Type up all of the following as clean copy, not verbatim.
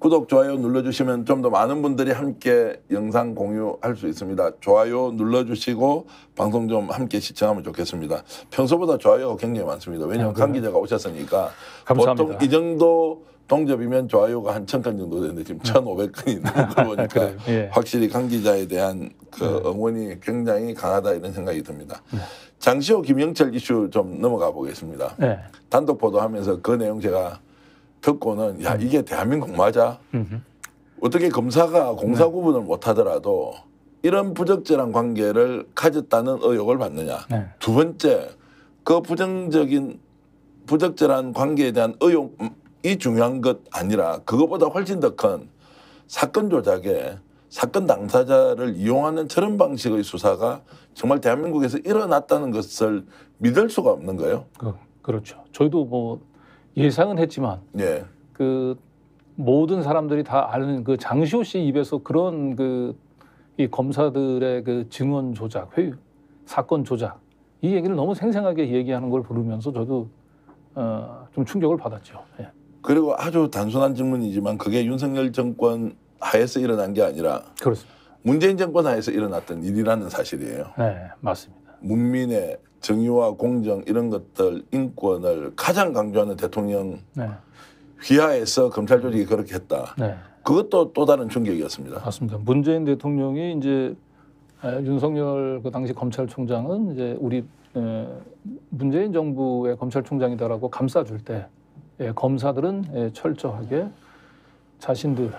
구독, 좋아요 눌러주시면 좀 더 많은 분들이 함께 영상 공유할 수 있습니다. 좋아요 눌러주시고 방송 좀 함께 시청하면 좋겠습니다. 평소보다 좋아요가 굉장히 많습니다. 왜냐하면 강 기자가 오셨으니까 감사합니다. 보통 이 정도 동접이면 좋아요가 한 1000건 정도 되는데 지금 1500건이 넘는 걸 보니까 예. 확실히 강 기자에 대한 그 응원이 굉장히 강하다 이런 생각이 듭니다. 장시호 김영철 이슈 좀 넘어가 보겠습니다. 네. 단독 보도하면서 그 내용 제가 듣고는 야 이게 대한민국 맞아? 어떻게 검사가 공사 구분을 못하더라도 이런 부적절한 관계를 가졌다는 의혹을 받느냐. 네. 두 번째 그 부적절한 관계에 대한 의혹이 중요한 것 아니라 그것보다 훨씬 더 큰 사건 조작에 사건 당사자를 이용하는 저런 방식의 수사가 정말 대한민국에서 일어났다는 것을 믿을 수가 없는 거예요. 그렇죠. 저희도 뭐 예상은 했지만 예. 그 모든 사람들이 다 아는 그 장시호 씨 입에서 그런 이 검사들의 그 증언 조작, 사건 조작 이 얘기를 너무 생생하게 얘기하는 걸 부르면서 저도 좀 충격을 받았죠. 예. 그리고 아주 단순한 질문이지만 그게 윤석열 정권 하에서 일어난 게 아니라 그렇습니다. 문재인 정권 하에서 일어났던 일이라는 사실이에요. 네, 맞습니다. 문민의 정의와 공정 이런 것들 인권을 가장 강조하는 대통령 네. 휘하에서 검찰 조직이 그렇게 했다. 네. 그것도 또 다른 충격이었습니다. 맞습니다. 문재인 대통령이 이제 윤석열 그 당시 검찰총장은 이제 우리 문재인 정부의 검찰총장이다라고 감싸줄 때 검사들은 철저하게 자신들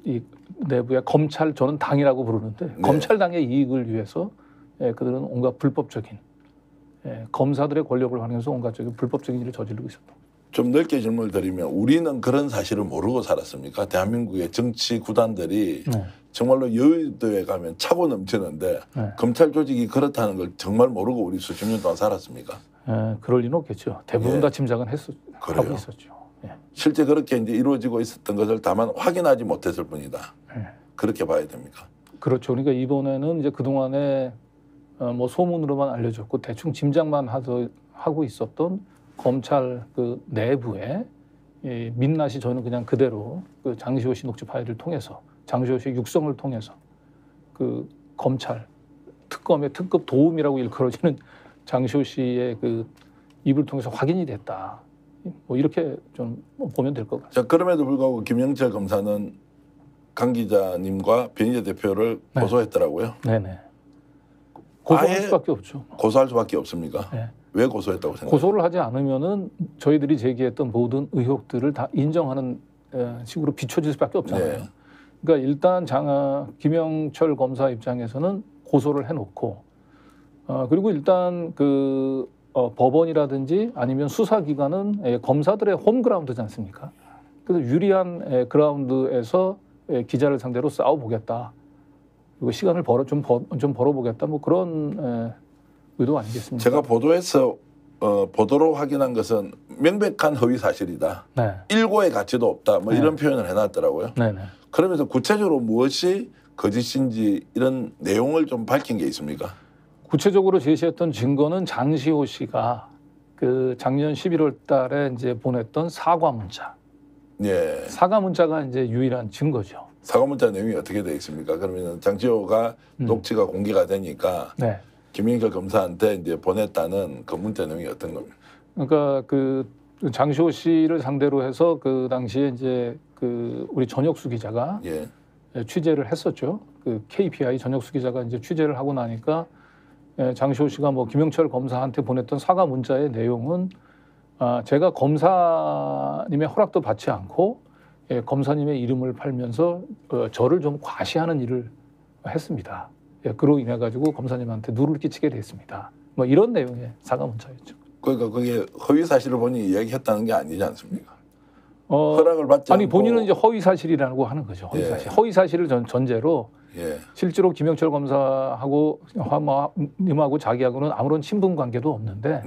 이 내부의 검찰 저는 당이라고 부르는데 네. 검찰당의 이익을 위해서 그들은 온갖 불법적인 검사들의 권력을 활용해서 온갖적인 불법적인 일을 저지르고 있었다. 좀 넓게 질문을 드리면 우리는 그런 사실을 모르고 살았습니까? 대한민국의 정치 구단들이 정말로 여의도에 가면 차고 넘치는데 검찰 조직이 그렇다는 걸 정말 모르고 우리 수십 년 동안 살았습니까? 그럴 리는 없겠죠. 대부분 다 짐작은 하고 있었죠. 실제 그렇게 이제 이루어지고 있었던 것을 다만 확인하지 못했을 뿐이다. 그렇게 봐야 됩니까? 그렇죠. 그러니까 이번에는 이제 그동안에 뭐 소문으로만 알려졌고 대충 짐작만 하고 있었던 검찰 그 내부의 민낯이 저는 그냥 그대로 그 장시호 씨 녹취 파일을 통해서 장시호 씨 육성을 통해서 그 검찰 특검의 특급 도움이라고 일컬어지는 장시호 씨의 그 입을 통해서 확인이 됐다. 뭐 이렇게 좀 보면 될 것 같습니다. 자, 그럼에도 불구하고 김영철 검사는 강 기자님과 변희재 대표를 고소했더라고요. 네네. 고소할 수밖에 없죠. 고소할 수밖에 없습니까? 네. 왜 고소했다고 생각해요? 고소를 하지 않으면은 저희들이 제기했던 모든 의혹들을 다 인정하는 식으로 비춰질 수밖에 없잖아요. 네. 그러니까 일단 김영철 검사 입장에서는 고소를 해놓고 그리고 일단 법원이라든지 아니면 수사기관은 검사들의 홈그라운드지 않습니까? 그래서 유리한 그라운드에서 기자를 상대로 싸워보겠다. 그리고 시간을 좀 벌어보겠다. 뭐 그런 의도 아니겠습니까? 제가 보도에서 보도로 확인한 것은 명백한 허위 사실이다. 네. 일고의 가치도 없다. 뭐 이런 표현을 해놨더라고요. 네네. 그러면서 구체적으로 무엇이 거짓인지 이런 내용을 좀 밝힌 게 있습니까? 구체적으로 제시했던 증거는 장시호 씨가 그 작년 11월 달에 이제 보냈던 사과 문자. 예. 사과 문자가 이제 유일한 증거죠. 사과 문자 내용이 어떻게 되어 있습니까? 그러면 장시호가 녹취가 공개가 되니까 네. 김영철 검사한테 이제 보냈다는 그 문자 내용이 어떤 겁니까? 그러니까 그 장시호 씨를 상대로 해서 그 당시에 이제 그 우리 전혁수 기자가 취재를 했었죠. 그 KPI 전혁수 기자가 이제 취재를 하고 나니까 장시호 씨가 뭐 김영철 검사한테 보냈던 사과 문자의 내용은 제가 검사님의 허락도 받지 않고 검사님의 이름을 팔면서 저를 좀 과시하는 일을 했습니다. 그로 인해 가지고 검사님한테 누를 끼치게 됐습니다. 뭐 이런 내용의 사과 문자였죠. 그러니까 그게 허위 사실을 본인이 얘기했다는 게 아니지 않습니까? 허락을 받지 아니 않고. 본인은 이제 허위 사실이라고 하는 거죠. 허위 사실. 허위 사실을 전제로 실제로 김영철 검사하고 님하고 자기하고는 아무런 친분 관계도 없는데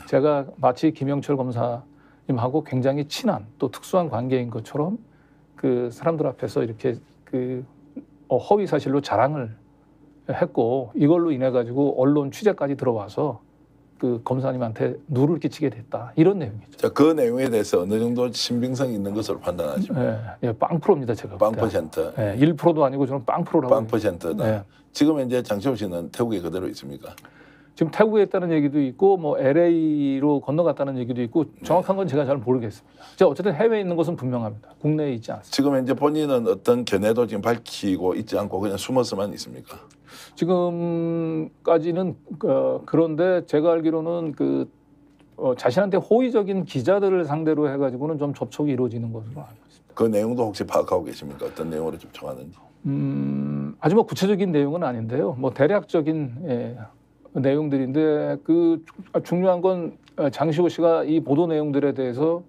제가 마치 김영철 검사님하고 굉장히 친한 또 특수한 관계인 것처럼 그 사람들 앞에서 이렇게 그 허위 사실로 자랑을 했고 이걸로 인해 가지고 언론 취재까지 들어와서 그 검사님한테 누를 끼치게 됐다 이런 내용이죠. 자, 그 내용에 대해서 어느 정도 신빙성이 있는 것으로 판단하십니까? 예, 빵프로입니다 제가. 빵 퍼센트. 예, 1%도 아니고 저는 빵프로라고. 빵 퍼센트다. 예. 지금 이제 장시호 씨는 태국에 그대로 있습니까? 지금 태국에 있다는 얘기도 있고 뭐 LA로 건너갔다는 얘기도 있고 정확한 건 제가 잘 모르겠습니다. 제가 어쨌든 해외에 있는 것은 분명합니다. 국내에 있지 않습니다. 지금 이제 본인은 어떤 견해도 지금 밝히고 있지 않고 그냥 숨어서만 있습니까? 지금까지는 그런데 제가 알기로는 자신한테 호의적인 기자들을 상대로 해가지고는 좀 접촉이 이루어지는 것으로 알고 있습니다. 그 내용도 혹시 파악하고 계십니까? 어떤 내용으로 접촉하는지? 아주 뭐 구체적인 내용은 아닌데요. 뭐 대략적인 내용들인데 중요한 건 장시호 씨가 이 보도 내용들에 대해서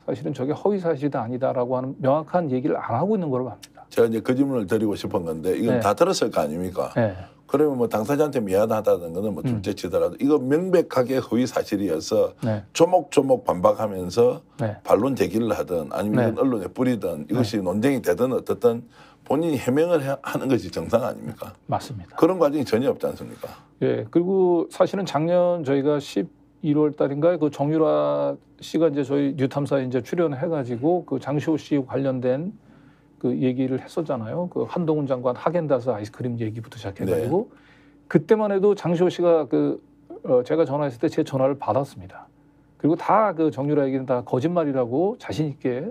사실은 저게 허위 사실이다 아니다라고 하는 명확한 얘기를 안 하고 있는 걸로 봅니다. 제가 이제 그 질문을 드리고 싶은 건데 이건 네. 다 들었을 거 아닙니까? 네. 그러면 뭐 당사자한테 미안하다는 거는 뭐 둘째치더라도 이거 명백하게 허위 사실이어서 네. 조목조목 반박하면서 네. 반론 제기를 하든 아니면 네. 언론에 뿌리든 이것이 논쟁이 되든 어떻든 본인이 해명을 하는 것이 정상 아닙니까? 맞습니다. 그런 과정이 전혀 없지 않습니까? 예. 그리고 사실은 작년 저희가 11월 달인가에 그 정유라 씨가 이제 저희 뉴탐사에 이제 출연해가지고 그 장시호 씨 관련된 그 얘기를 했었잖아요. 그 한동훈 장관 하겐다스 아이스크림 얘기부터 시작해가지고 네. 그때만 해도 장시호 씨가 제가 전화했을 때 제 전화를 받았습니다. 그리고 다 그 정유라 얘기는 다 거짓말이라고 자신 있게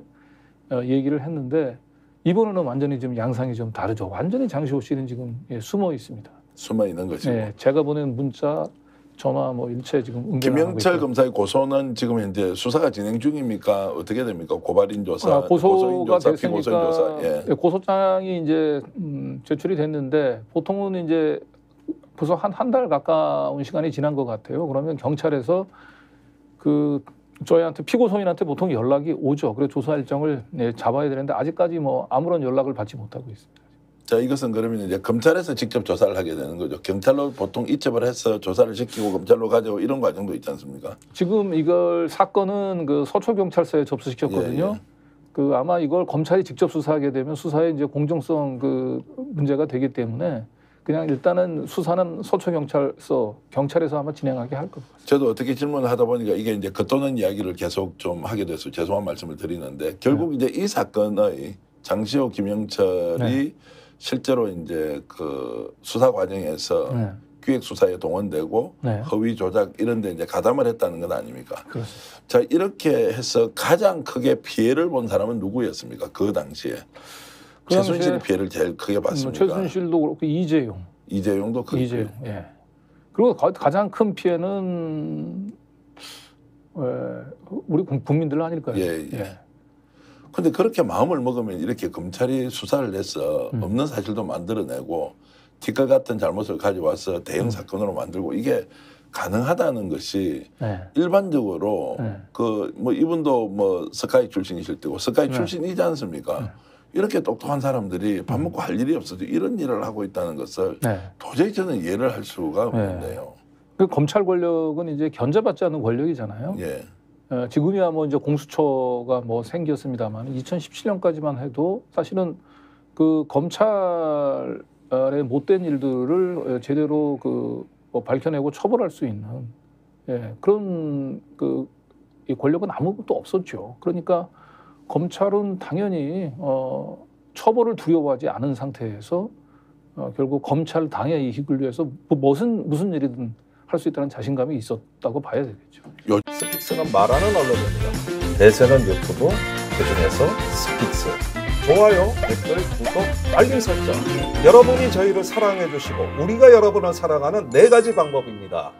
얘기를 했는데 이번에는 완전히 좀 양상이 좀 다르죠. 완전히 장시호 씨는 지금 숨어 있습니다. 숨어 있는 것이고. 네, 제가 보낸 문자, 전화 뭐 일체 지금 응대하고 김영철 검사의 고소는 지금 현재 수사가 진행 중입니까? 어떻게 됩니까? 고발인 조사, 고소인 조사, 피고소인 조사. 예. 고소장이 이제 제출이 됐는데 보통은 이제 벌써 한 달 가까운 시간이 지난 것 같아요. 그러면 경찰에서 저희한테 피고소인한테 보통 연락이 오죠. 그래서 조사 일정을 잡아야 되는데 아직까지 뭐 아무런 연락을 받지 못하고 있습니다. 자, 이것은 그러면 이제 검찰에서 직접 조사를 하게 되는 거죠. 경찰로 보통 이첩을 해서 조사를 시키고 검찰로 가져오고 이런 과정도 있지 않습니까? 지금 이걸 사건은 그 서초경찰서에 접수시켰거든요. 예, 예. 아마 이걸 검찰이 직접 수사하게 되면 수사에 이제 공정성 문제가 되기 때문에 그냥 일단은 수사는 서초경찰서 경찰에서 아마 진행하게 할 겁니다. 저도 어떻게 질문을 하다 보니까 이게 이제 겉도는 이야기를 계속 좀 하게 돼서 죄송한 말씀을 드리는데 결국 이제 이 사건의 장시호 김영철이 실제로 이제 그 수사 과정에서 기획 수사에 동원되고 허위 조작 이런 데 이제 가담을 했다는 건 아닙니까? 그렇습니다. 자, 이렇게 해서 가장 크게 피해를 본 사람은 누구였습니까? 그 당시에. 최순실이 피해를 제일 크게 봤습니다. 최순실도 그렇고 이재용도 크게. 이재용. 예. 그리고 가장 큰 피해는 우리 국민들 아닐까요? 예. 근데 그렇게 마음을 먹으면 이렇게 검찰이 수사를 해서 없는 사실도 만들어내고 티끌 같은 잘못을 가져와서 대형 사건으로 만들고 이게 가능하다는 것이 일반적으로 뭐 이분도 뭐 스카이 출신이실 때고 스카이 출신이지 않습니까? 이렇게 똑똑한 사람들이 밥 먹고 할 일이 없어도 이런 일을 하고 있다는 것을 도저히 저는 이해를 할 수가 없는데요. 그 검찰 권력은 이제 견제받지 않는 권력이잖아요. 예. 지금이야 뭐 이제 공수처가 뭐 생겼습니다만 2017년까지만 해도 사실은 그 검찰의 못된 일들을 제대로 뭐 밝혀내고 처벌할 수 있는 그런 이 권력은 아무것도 없었죠. 그러니까 검찰은 당연히 처벌을 두려워하지 않은 상태에서 결국 검찰 당의 이익을 위해서 무슨 일이든 할 수 있다는 자신감이 있었다고 봐야 되겠죠. 스픽스는 말하는 언론입니다. 대세는 유튜브, 그중에서 스픽스. 좋아요, 댓글, 구독, 알림 설정. 여러분이 저희를 사랑해 주시고 우리가 여러분을 사랑하는 4가지 방법입니다.